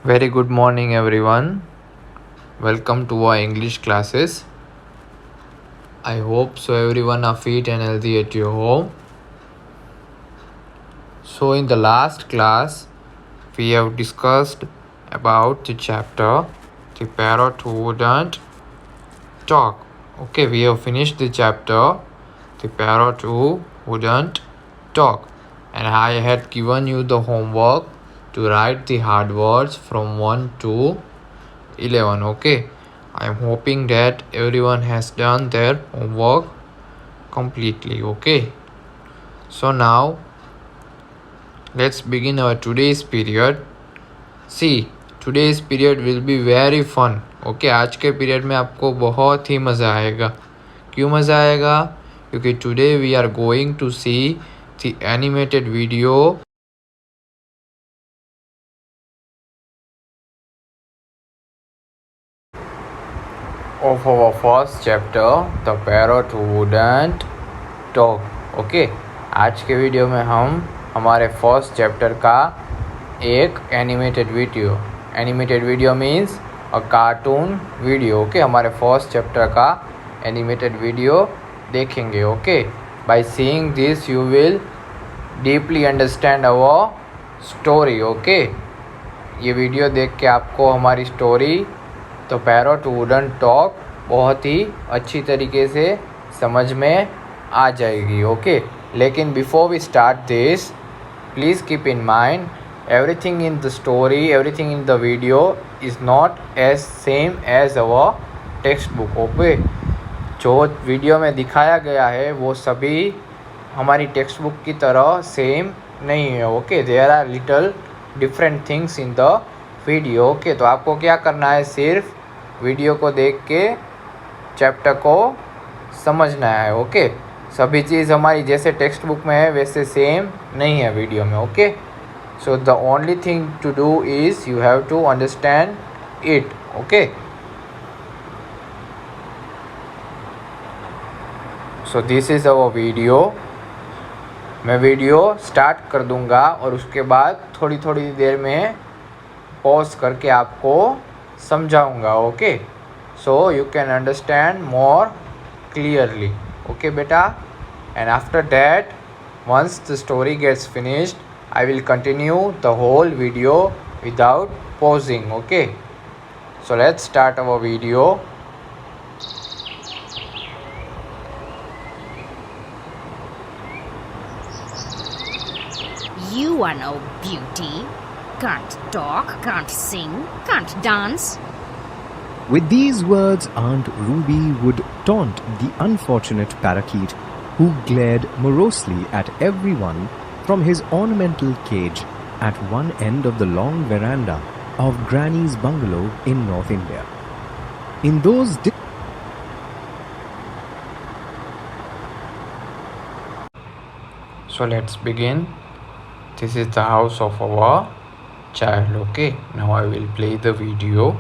Very good morning, everyone. Welcome to our English classes. I hope so everyone are fit and healthy at your home. So in the last class, we have discussed about the chapter The Parrot Who Wouldn't Talk. Okay, we have finished the chapter The Parrot Who Wouldn't Talk, and I had given you the homework to write the hard words from 1 to 11. Okay, I am hoping that everyone has done their homework completely. Okay, so now let's begin our today's period. See, today's period will be very fun. Okay, आज के period में आपको बहुत ही मज़ा आएगा. क्यों मज़ा आएगा? क्योंकि today we are going to see the animated video of our first chapter, The Parrot Who Wouldn't Talk. Okay, आज के वीडियो में हम हमारे फर्स्ट चैप्टर का एक animated video means a cartoon video. Okay, हमारे फर्स्ट चैप्टर का animated video देखेंगे. Okay, by seeing this you will deeply understand our story. Okay, ये वीडियो देख के आपको हमारी स्टोरी तो पैरट वुडंट टॉक बहुत ही अच्छी तरीके से समझ में आ जाएगी. ओके, लेकिन before we start this, please keep in mind everything in the story, everything in the video is not as same as our textbook. Okay, जो वीडियो में दिखाया गया है वो सभी हमारी टेक्स्ट बुक की तरह सेम नहीं है. Okay, there are little different things in the video. Okay, तो आपको क्या करना है, सिर्फ वीडियो को देख के चैप्टर को समझना है. ओके, सभी चीज़ हमारी जैसे टेक्स्ट बुक में है वैसे सेम नहीं है वीडियो में. Okay, so the only thing to do is you have to understand it. Okay, so this is our video. मैं वीडियो स्टार्ट कर दूंगा और उसके बाद थोड़ी थोड़ी देर में पॉज करके आपको समझाऊंगा. Okay, so you can understand more clearly. Okay बेटा, and after that once the story gets finished, I will continue the whole video without pausing. Okay, so let's start our video. You are no beauty. Can't talk, can't sing, can't dance. With these words, Aunt Ruby would taunt the unfortunate parakeet, who glared morosely at everyone from his ornamental cage at one end of the long veranda of Granny's bungalow in North India. In those So let's begin. This is the house of our child. Okay, now I will play the video.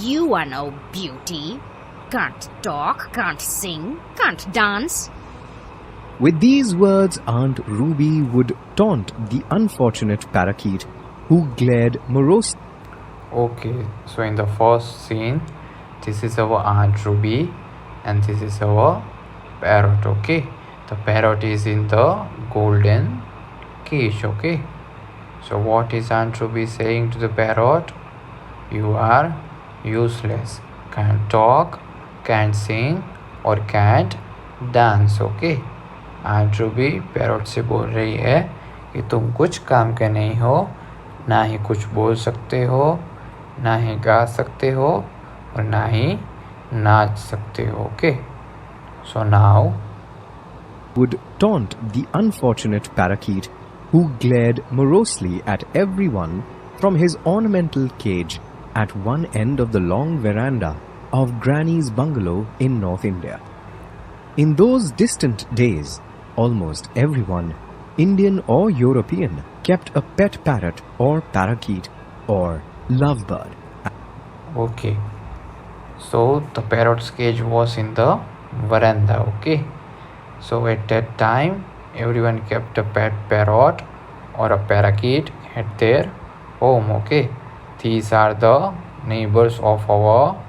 You are no beauty. Can't talk, can't sing, can't dance. With these words, Aunt Ruby would taunt the unfortunate parakeet, who glared morosely. Okay, so in the first scene, this is our Aunt Ruby and this is our parrot. Okay, the parrot is in the golden cage. Okay, so what is Aunt Ruby saying to the parrot? You are useless, can't talk, can't sing और can't dance. Okay, Aunt Ruby parrot से बोल रही है कि तुम कुछ काम के नहीं हो, ना ही कुछ बोल सकते हो, ना ही गा सकते हो और ना ही नाच सकते हो. Okay, so now would taunt the unfortunate parakeet, who glared morosely at everyone from his ornamental cage at one end of the long veranda of Granny's bungalow in North India. In those distant days, almost everyone, Indian or European, kept a pet parrot or parakeet or lovebird. okay, so the parrot's cage was in the veranda. Okay, So at that time everyone kept a pet parrot or a parakeet at their home. Okay, these are the neighbors of our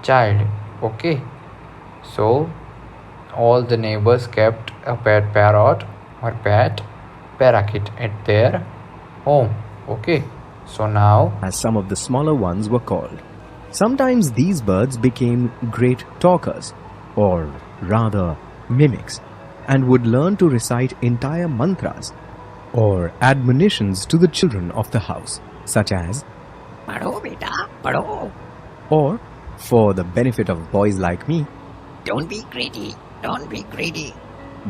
child. Okay, so all the neighbors kept a pet parrot or pet parakeet at their home. Okay, so now as some of the smaller ones were called. Sometimes these birds became great talkers, or rather mimics, and would learn to recite entire mantras or admonitions to the children of the house, such as Padho beta, padho. or, for the benefit of boys like me, Don't be greedy, don't be greedy.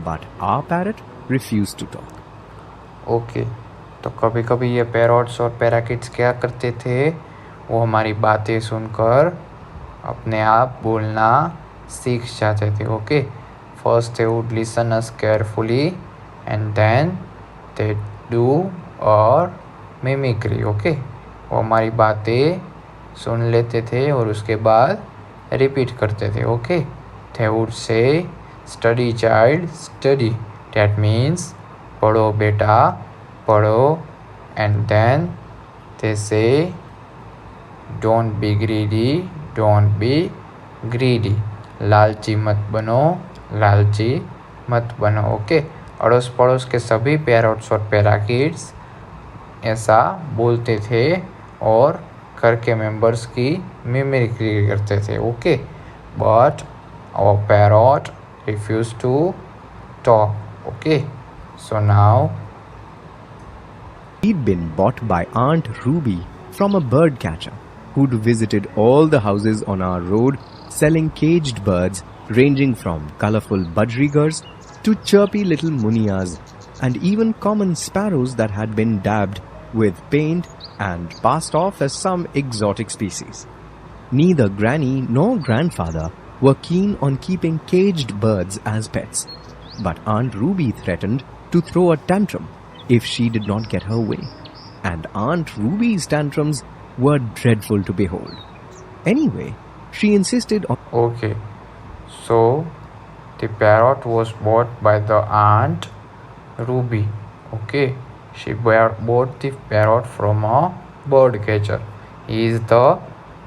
but our parrot refused to talk. Okay, तो कभी कभी ये पैरॉट्स और parakeets क्या करते थे, वो हमारी बातें सुनकर अपने आप बोलना सीख जाते थे. Okay, first they would listen us carefully and then they do और मिमिक्री. ओके, वो हमारी बातें सुन लेते थे और उसके बाद रिपीट करते थे. Okay, they would say study child study, that means पढ़ो बेटा पढ़ो, एंड देन दे से don't be greedy, don't be greedy, लालची मत बनो, लालची मत बनो. ओके, अड़ोस पड़ोस के सभी पैरॉट्स और पैराकिट्स ऐसा बोलते थे और घर के मेंबर्स की मिमिक्री करते थे. Okay, but our parrot refuse to talk. Okay, so now He'd been bought by Aunt Ruby from a bird catcher who'd visited all the houses on our road selling caged birds ranging from colorful budgerigars to chirpy little munias and even common sparrows that had been dabbed with paint and passed off as some exotic species. Neither Granny nor grandfather were keen on keeping caged birds as pets, but Aunt Ruby threatened to throw a tantrum if she did not get her way, and Aunt Ruby's tantrums were dreadful to behold. Anyway, she insisted on okay, so the parrot was bought by the Aunt Ruby. Okay, she bought the parrot from a bird catcher. He is the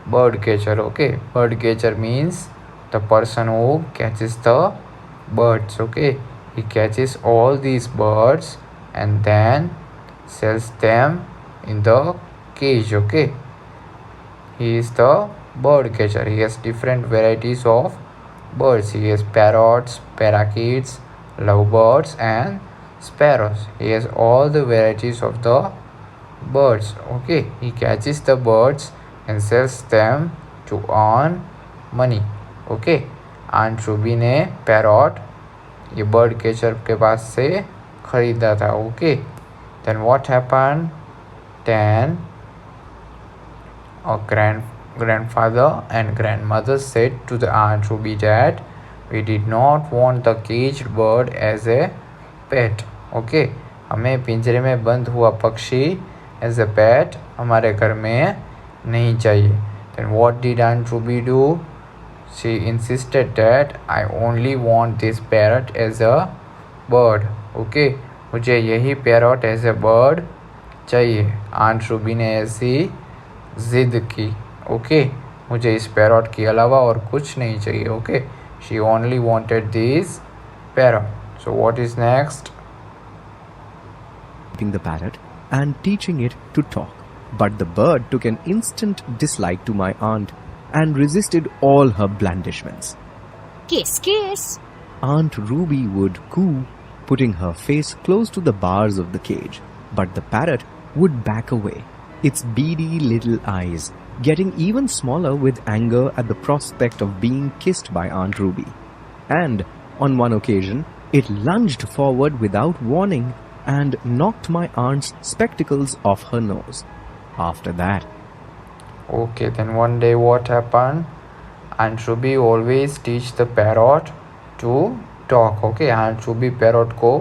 bird catcher. Okay, bird catcher means the person who catches the birds. Okay, he catches all these birds and then sells them in the cage. Okay, he is the bird catcher. He has different varieties of birds. He has parrots, parakeets, lovebirds and sparrows. He has all the varieties of the birds. Okay, he catches the birds and sells them to earn money. Okay, Aunt Ruby ने parrot ये bird catcher के पास से खरीदा था. Okay, then what happened? Then our grandfather and grandmother said to the Aunt Ruby that we did not want the caged bird as a pet. Okay, हमें पिंजरे में बंद हुआ पक्षी एज a pet हमारे घर में नहीं चाहिए. Then what did Aunt Ruby do? She insisted that I only want this parrot as a bird. Okay, मुझे यही पैरॉट एज ए बर्ड चाहिए. आंट रूबी ने ऐसी ज़िद की. ओके, मुझे इस पैरॉट के अलावा और कुछ नहीं चाहिए. Okay, she only wanted this parrot. So what is next? keeping the parrot and teaching it to talk, but the bird took an instant dislike to my aunt and resisted all her blandishments. Kiss, kiss. Aunt Ruby would coo, putting her face close to the bars of the cage, but the parrot would back away, its beady little eyes getting even smaller with anger at the prospect of being kissed by Aunt Ruby. And on one occasion, it lunged forward without warning and knocked my aunt's spectacles off her nose. After that, Okay, then one day what happened? Aunt Ruby always teach the parrot to talk. Okay, Aunt Ruby parrot को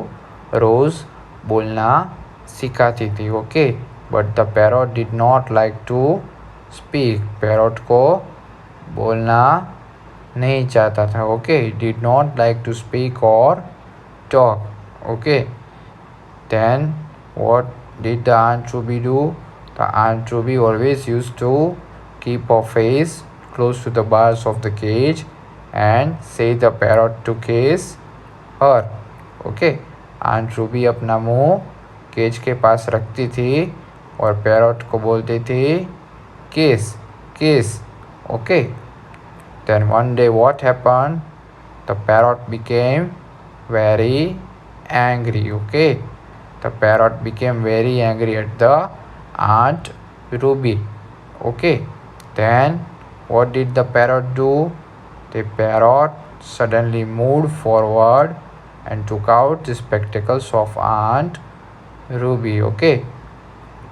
रोज बोलना सिखाती थी. Okay, but the parrot did not like to speak. Parrot को बोलना नहीं चाहता था. Okay, did not like to speak or talk. Okay. Then what did the Aunt Ruby do? The Aunt Ruby always used to keep her face close to the bars of the cage and say the parrot to kiss her. Okay. Aunt Ruby अपना मुंह cage के पास रखती थी और parrot को बोलती थी kiss, kiss. Okay. Then one day what happened? The parrot became very angry. Okay. The parrot became very angry at the Aunt Ruby. Okay. Then what did the parrot do? The parrot suddenly moved forward and took out the spectacles of Aunt Ruby. Okay.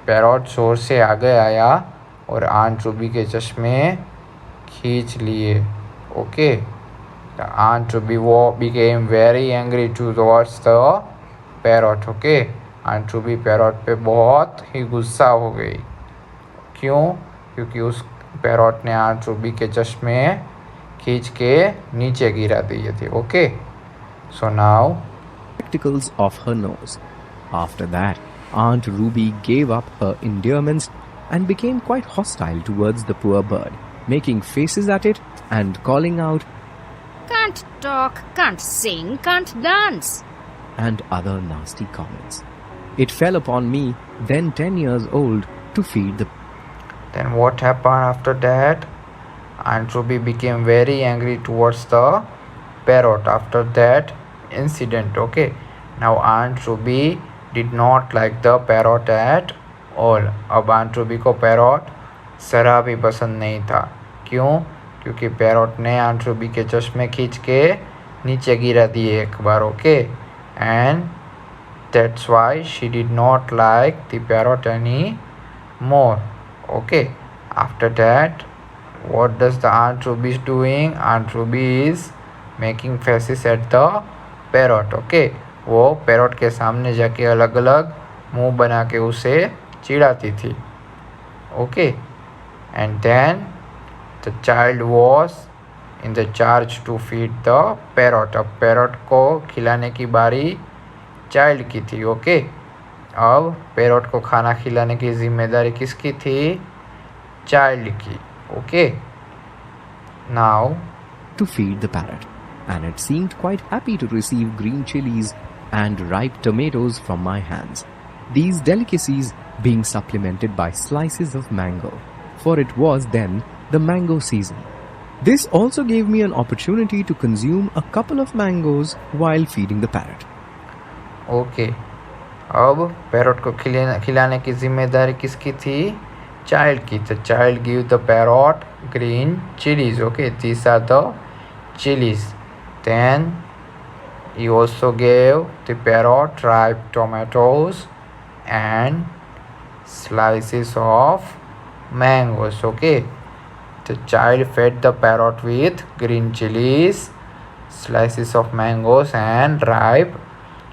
पैरॉट जोर से आगे आया और aunt Ruby के चश्मे खींच लिए. Okay. The Aunt Ruby became very angry towards the parrot. Okay. Aunt Ruby पैरॉट पे बहुत ही गुस्सा हो गई. क्यों? क्योंकि उस पैरॉट ने आंट रूबी के चश्मे खींच के नीचे गिरा दिए थे. Okay. So now spectacles of her nose. After that, Aunt Ruby gave up her endearments and became quite hostile towards the poor bird, making faces at it and calling out, Can't talk, can't sing, can't dance. and other nasty comments. It fell upon me, then 10 years old, to feed the. then what happened after that? Aunt Ruby became very angry towards the parrot after that incident. Okay. Now Aunt Ruby did not like the parrot at all. अब Aunt Ruby को parrot जरा भी पसंद नहीं था. क्यों? क्योंकि parrot ने Aunt Ruby के चश्मे खींच के नीचे गिरा दिए एक बार. Okay. And that's why she did not like the parrot any more. Okay. After that, what does the Aunt Ruby is doing? Aunt Ruby is making faces at the parrot. Okay. वो parrot के सामने जाके अलग अलग मुंह बना के उसे चिढ़ाती थी. Okay. And then the child was in the charge to feed the parrot. अब पैरट को खिलाने की बारी चाइल्ड की थी. ओके. अब पैरट को खाना खिलाने की जिम्मेदारी किसकी थी? चाइल्ड की. Okay. Now to feed the parrot, and it seemed quite happy to receive green chilies and ripe tomatoes from my hands, these delicacies being supplemented by slices of mango, for it was then the mango season. This also gave me an opportunity to consume a couple of mangoes while feeding the parrot. Okay. अब parrot को खिलाने की जिम्मेदारी किसकी थी? Child की. तो child give the parrot green chillies. Okay. These are the chilies. Then he also gave the parrot ripe tomatoes and slices of mangoes. Okay. The child fed the parrot with green chilies, slices of mangoes and ripe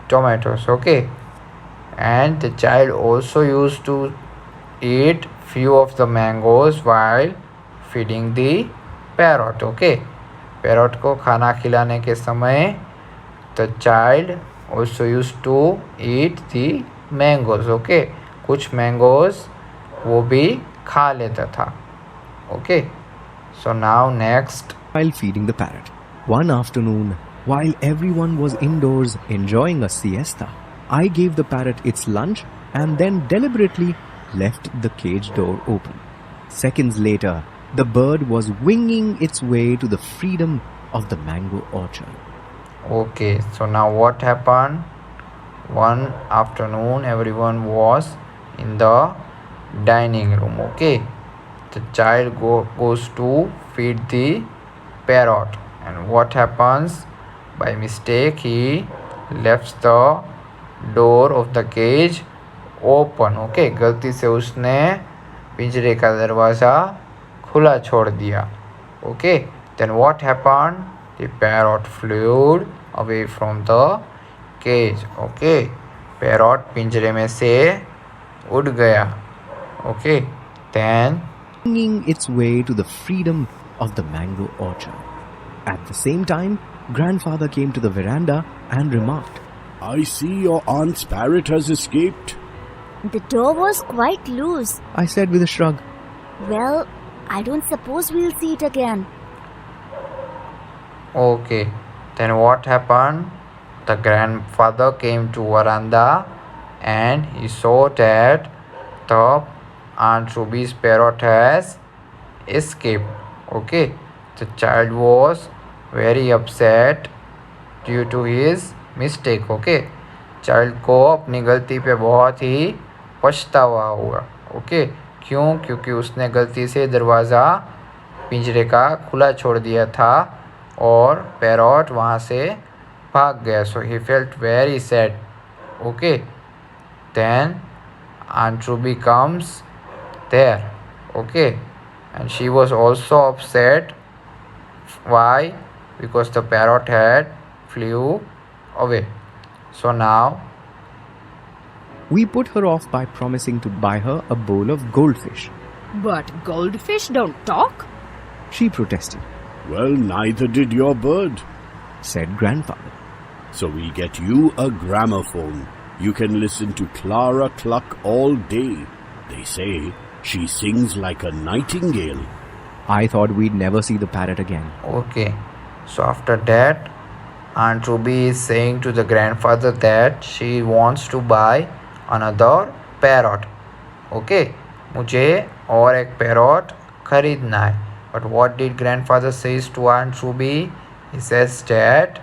tomatoes. Okay. And the child also used to eat few of the mangoes while feeding the parrot. Okay. Parrot को खाना खिलाने के समय the child also use to eat the mangoes. Okay. कुछ mangoes वो भी खा लेता था. Okay. So now next. While feeding the parrot, one afternoon, while everyone was indoors enjoying a siesta, I gave the parrot its lunch and then deliberately left the cage door open. Seconds later, the bird was winging its way to the freedom of the mango orchard. Okay, so now what happened? One afternoon, everyone was in the dining room. Okay, the child goes to feed the parrot, and what happens? By mistake, he left the door of the cage open. Okay, गलती से उसने पिंजरे का दरवाज़ा खुला छोड़ दिया. Okay. Then what happened? The parrot flew away from the cage. Okay. Parrot पिंजरे में से उड़ गया. Okay. Then winging its way to the freedom of the mango orchard. At the same time, grandfather came to the veranda and remarked, I see your aunt's parrot has escaped. The door was quite loose. I said with a shrug. Well, I don't suppose we'll see it again. Okay, then what happened? The grandfather came to veranda and he saw that the Aunt Ruby's parrot has escaped. Okay, the child was very upset due to his mistake. Okay, child को अपनी गलती पे बहुत ही पछतावा हुआ. Okay, क्यों? क्योंकि उसने गलती से दरवाज़ा पिंजरे का खुला छोड़ दिया था और पैरॉट वहाँ से भाग गया. So he felt very sad. Okay, then Aunt Ruby comes there. Okay, and she was also upset. Why? Because the parrot had flew away. So now We put her off by promising to buy her a bowl of goldfish. But goldfish don't talk. She protested, Well, neither did your bird. said grandfather. So we'll get you a gramophone. You can listen to Clara cluck all day. They say she sings like a nightingale. I thought we'd never see the parrot again. okay, so after that Aunt Ruby is saying to the grandfather that she wants to buy another parrot. Okay, मुझे और एक parrot खरीदना है. But what did grandfather says to Aunt Ruby? He says that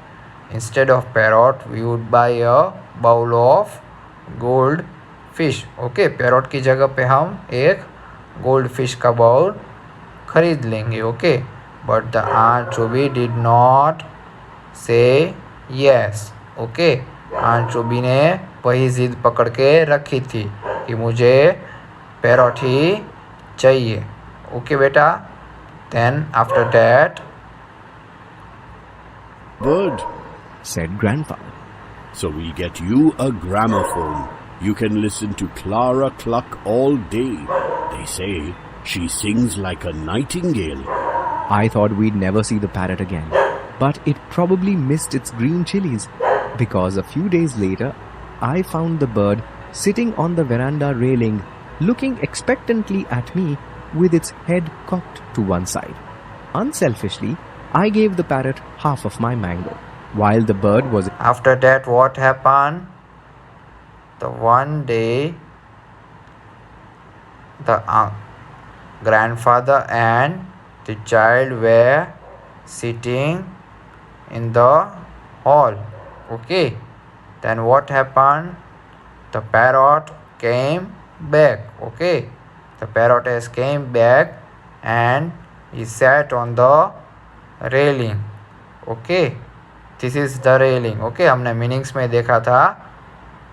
instead of parrot we would buy a bowl of gold fish. Okay, parrot की जगह पे हम एक gold fish का bowl खरीद लेंगे. Okay, but the Aunt Ruby did not say yes. Okay, Aunt Ruby ने वही जिद पकड़ के रखी थी कि मुझे पैरॉट ही चाहिए. ओके बेटा, then after that Bird. Said grandfather. So we'll get you a gramophone. You can listen to Clara cluck all day. They say she sings like a nightingale. I thought we'd never see the parrot again. But it probably missed its green chilies, because a few days later, I found the bird sitting on the veranda railing, looking expectantly at me with its head cocked to one side. Unselfishly, I gave the parrot half of my mango, while the bird was... after that what happened? The one day the grandfather and the child were sitting in the hall. Okay, then what happened? The parrot came back. Okay, the parrot has came back and he sat on the railing. Okay, this is the railing. Okay, हमने meanings में देखा था.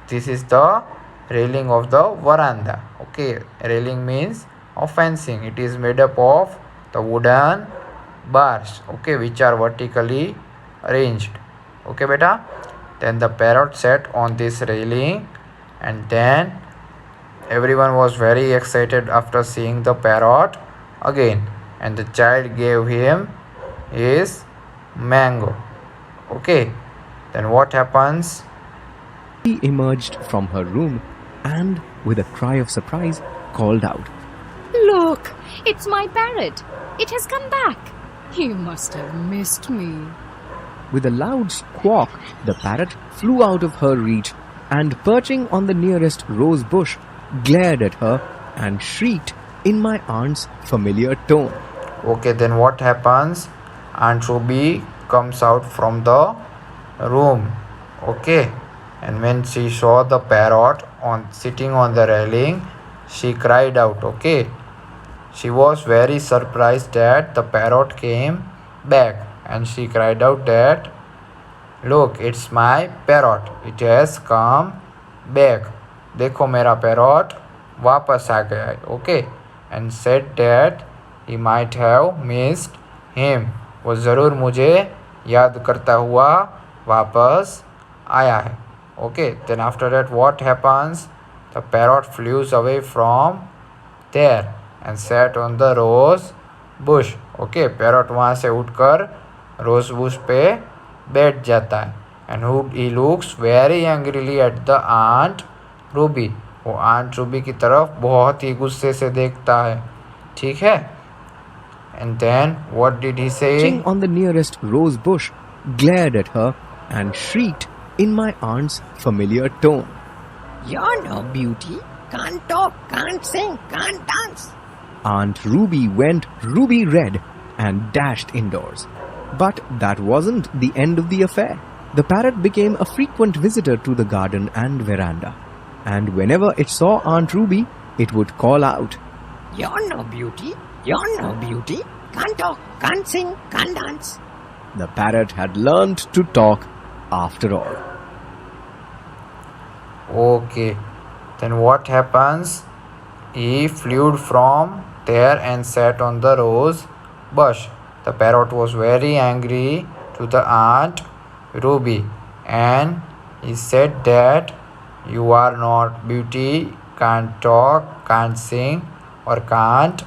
This is the railing of the veranda. Okay, railing means of fencing. It is made up of the wooden bars. Okay, which are vertically arranged. Okay beta, then the parrot sat on this railing and then everyone was very excited after seeing the parrot again, and the child gave him his mango. Okay, then what happens? She emerged from her room and, with a cry of surprise, called out, Look, it's my parrot. It has come back. You must have missed me. With a loud squawk, the parrot flew out of her reach and, perching on the nearest rose bush, glared at her and shrieked in my aunt's familiar tone. Okay, then what happens? Aunt Ruby comes out from the room. Okay, and when she saw the parrot sitting on the railing, she cried out. Okay, she was very surprised that the parrot came back, and she cried out that, look, it's my parrot. It has come back. देखो मेरा parrot वापस आ गया है. Okay, and said that he might have missed him. वो ज़रूर मुझे याद करता हुआ वापस आया है. Okay, then after that what happens? The parrot flew away from there and sat on the rose bush. Okay, parrot वहाँ से उठकर rose bush पे बैठ जाता है. and he looks very angrily at the Aunt Ruby. वो Aunt Ruby की तरफ बहुत ही गुस्से से देखता है, ठीक है. And then what did he say? Perching on the nearest rose bush, glared at her and shrieked in my aunt's familiar tone. You're no beauty. Can't talk, can't sing, can't dance. Aunt Ruby went ruby red and dashed indoors. But that wasn't the end of the affair. The parrot became a frequent visitor to the garden and veranda. And whenever it saw Aunt Ruby, it would call out, You're no beauty. You're no beauty. Can't talk, can't sing, can't dance. The parrot had learned to talk after all. Okay, then what happens? He flew from there and sat on the rose bush. The parrot was very angry to the Aunt Ruby, and he said that you are not beauty, can't talk, can't sing or can't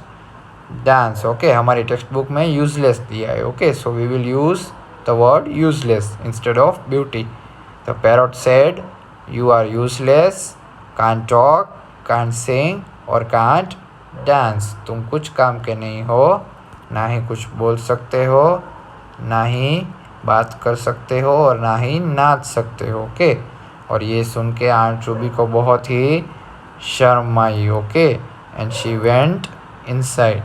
dance. Okay, हमारी text book में useless दिया है. Okay, so we will use the word useless instead of beauty. The parrot said, you are useless, can't talk, can't sing और can't dance. तुम कुछ काम के नहीं हो, ना ही कुछ बोल सकते हो, ना ही बात कर सकते हो और ना ही नाच सकते हो. ओके, और ये सुन के आंट रूबी को बहुत ही शर्म आई. Okay, and she went inside.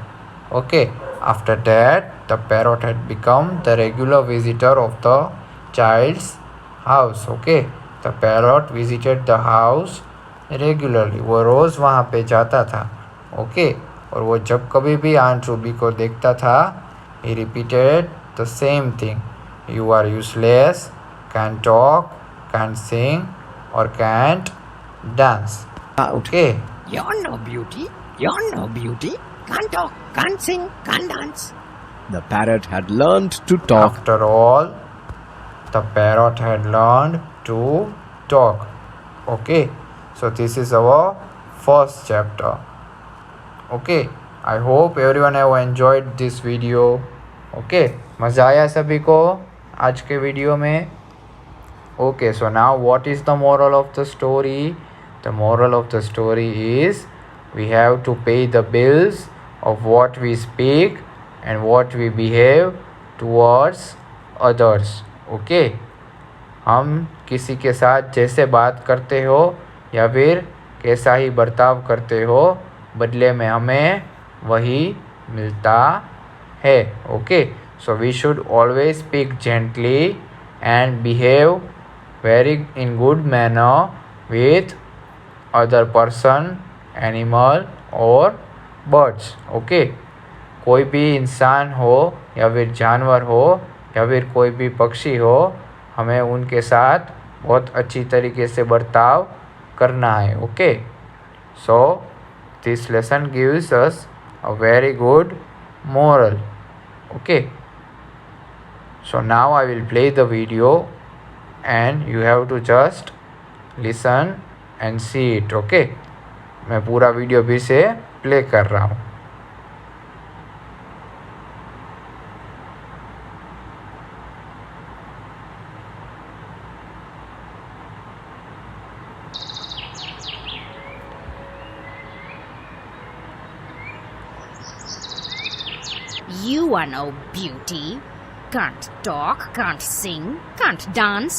Okay, after that the parrot had become the regular visitor of the child's house. Okay, the parrot visited the house regularly. वो रोज़ वहाँ पे जाता था. ओके, और वो जब कभी भी आंट रूबी को देखता था, he repeated the same thing. You are useless, can't talk, can't sing or can't dance. Okay. You're no beauty. You're no beauty. Can't talk, can't sing, can't dance. The parrot had learned to talk. After all, the parrot had learned to talk. Okay. So this is our first chapter. Okay. I hope everyone have enjoyed this video. Okay. मज़ा आया सभी को आज के video में. Okay, so now what is the moral of the story? The moral of the story is we have to pay the bills of what we speak and what we behave towards others. Okay, हम किसी के साथ जैसे बात करते हो या फिर कैसा ही बर्ताव करते हो, बदले में हमें वही मिलता है. Okay, so we should always speak gently and behave very in good manner with other person, animal or birds. Okay, कोई भी इंसान हो या फिर जानवर हो या फिर कोई भी पक्षी हो, हमें उनके साथ बहुत अच्छी तरीके से बर्ताव करना है. Okay, so this lesson gives us a very good moral. Okay, so now I will play the video and you have to just listen and see it. Okay, मैं पूरा वीडियो भी से प्ले कर रहा हूँ. You are no beauty. Can't talk, can't sing, can't dance.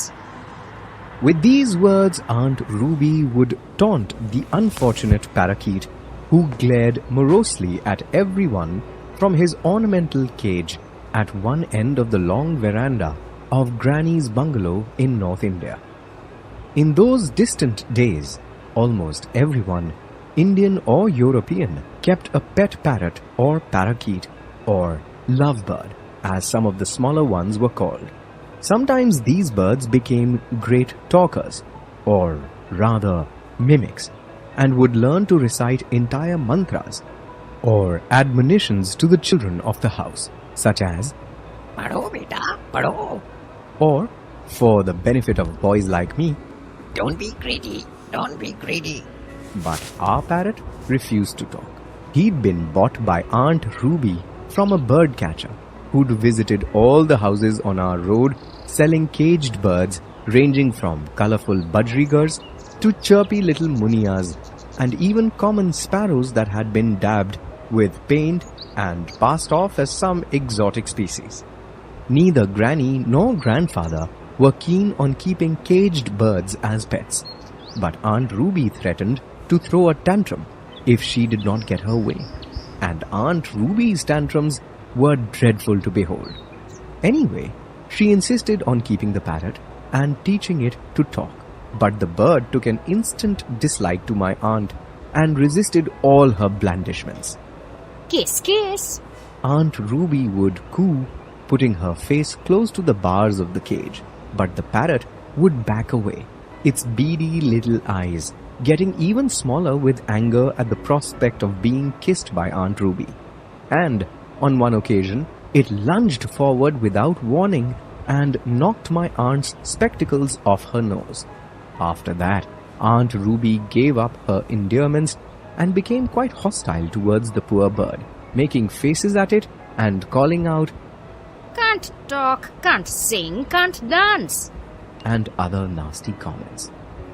With these words, Aunt Ruby would taunt the unfortunate parakeet, who glared morosely at everyone from his ornamental cage at one end of the long veranda of Granny's bungalow in North India. In those distant days, almost everyone, Indian or European, kept a pet parrot or parakeet or lovebird, as some of the smaller ones were called. Sometimes these birds became great talkers, or rather mimics, and would learn to recite entire mantras or admonitions to the children of the house, such as Padho beta, padho. or, for the benefit of boys like me, Don't be greedy. Don't be greedy. but our parrot refused to talk. He'd been bought by Aunt Ruby from a bird catcher who'd visited all the houses on our road selling caged birds ranging from colorful budgerigars to chirpy little munias and even common sparrows that had been dabbed with paint and passed off as some exotic species. Neither Granny nor Grandfather were keen on keeping caged birds as pets, but Aunt Ruby threatened to throw a tantrum if she did not get her way, and Aunt Ruby's tantrums were dreadful to behold. Anyway, she insisted on keeping the parrot and teaching it to talk, but the bird took an instant dislike to my aunt and resisted all her blandishments. Kiss, kiss. Aunt Ruby would coo, putting her face close to the bars of the cage, but the parrot would back away, its beady little eyes getting even smaller with anger at the prospect of being kissed by Aunt Ruby. And on one occasion, it lunged forward without warning and knocked my aunt's spectacles off her nose. After that, Aunt Ruby gave up her endearments and became quite hostile towards the poor bird, making faces at it and calling out, Can't talk, can't sing, can't dance. and other nasty comments.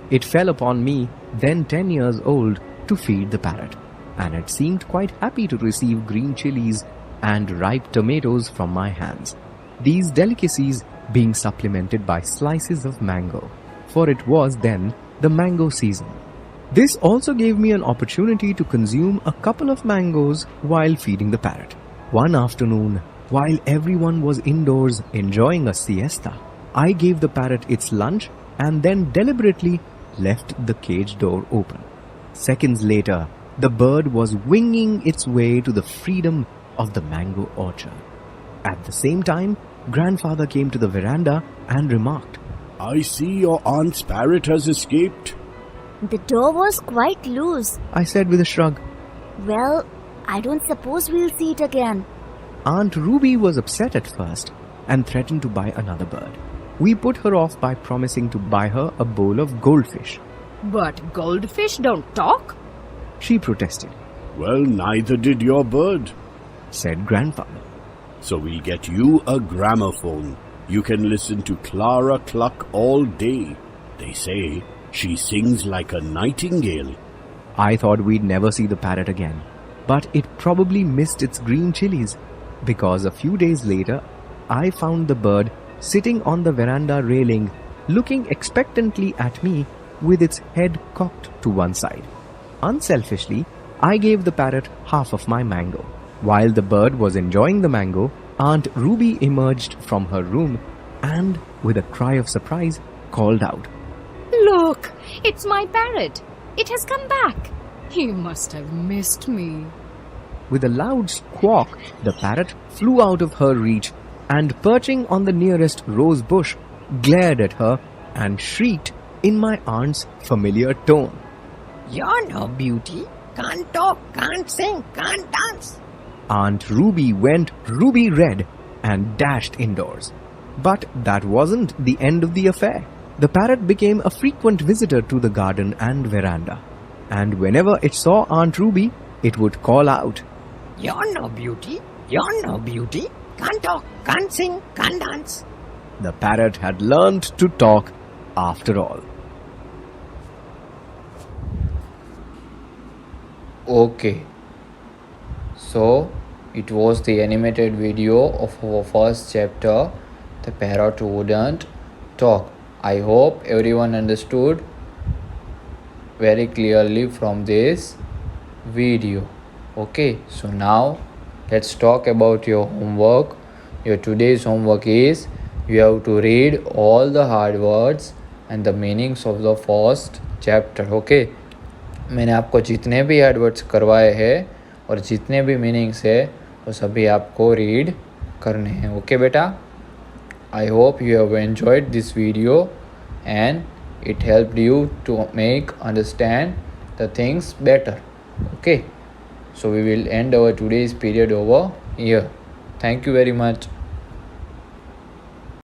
It fell upon me, then 10 years old, to feed the parrot, and it seemed quite happy to receive green chilies and ripe tomatoes from my hands, these delicacies being supplemented by slices of mango, for it was then the mango season. This also gave me an opportunity to consume a couple of mangoes while feeding the parrot. One afternoon, while everyone was indoors enjoying a siesta, I gave the parrot its lunch and then deliberately left the cage door open. Seconds later, the bird was winging its way to the freedom of the mango orchard. At the same time, Grandfather came to the veranda and remarked, I see your aunt's parrot has escaped. The door was quite loose. I said with a shrug. Well, I don't suppose we'll see it again. Aunt Ruby was upset at first and threatened to buy another bird. We put her off by promising to buy her a bowl of goldfish. But goldfish don't talk. She protested, Well, neither did your bird. said Grandfather. So we'll get you a gramophone. You can listen to Clara cluck all day. They say she sings like a nightingale. I thought we'd never see the parrot again, but it probably missed its green chilies, because a few days later, I found the bird sitting on the veranda railing, looking expectantly at me with its head cocked to one side. Unselfishly, I gave the parrot half of my mango. While the bird was enjoying the mango, Aunt Ruby emerged from her room and, with a cry of surprise, called out, Look, it's my parrot. It has come back. You must have missed me. With a loud squawk, the parrot flew out of her reach and, perching on the nearest rose bush, glared at her and shrieked in my aunt's familiar tone. You're no beauty. Can't talk, can't sing, can't dance. Aunt Ruby went ruby red and dashed indoors. But that wasn't the end of the affair. The parrot became a frequent visitor to the garden and veranda, and whenever it saw Aunt Ruby, it would call out, You're no beauty. You're no beauty. Can't talk, can't sing, can't dance. The parrot had learned to talk after all. Okay, so it was the animated video of our first chapter, The Parrot Who Wouldn't Talk. I hope everyone understood very clearly from this video. Okay, so now let's talk about your homework. Your today's homework is you have to read all the hard words and the meanings of the first chapter. Okay, मैंने आपको जितने भी Edwards करवाए हैं और जितने भी meanings है वो सभी आपको रीड करने हैं. ओके बेटा, I hope you have enjoyed this video and it helped you to make understand the things better. Okay, so we will end our today's period over here. Thank you very much.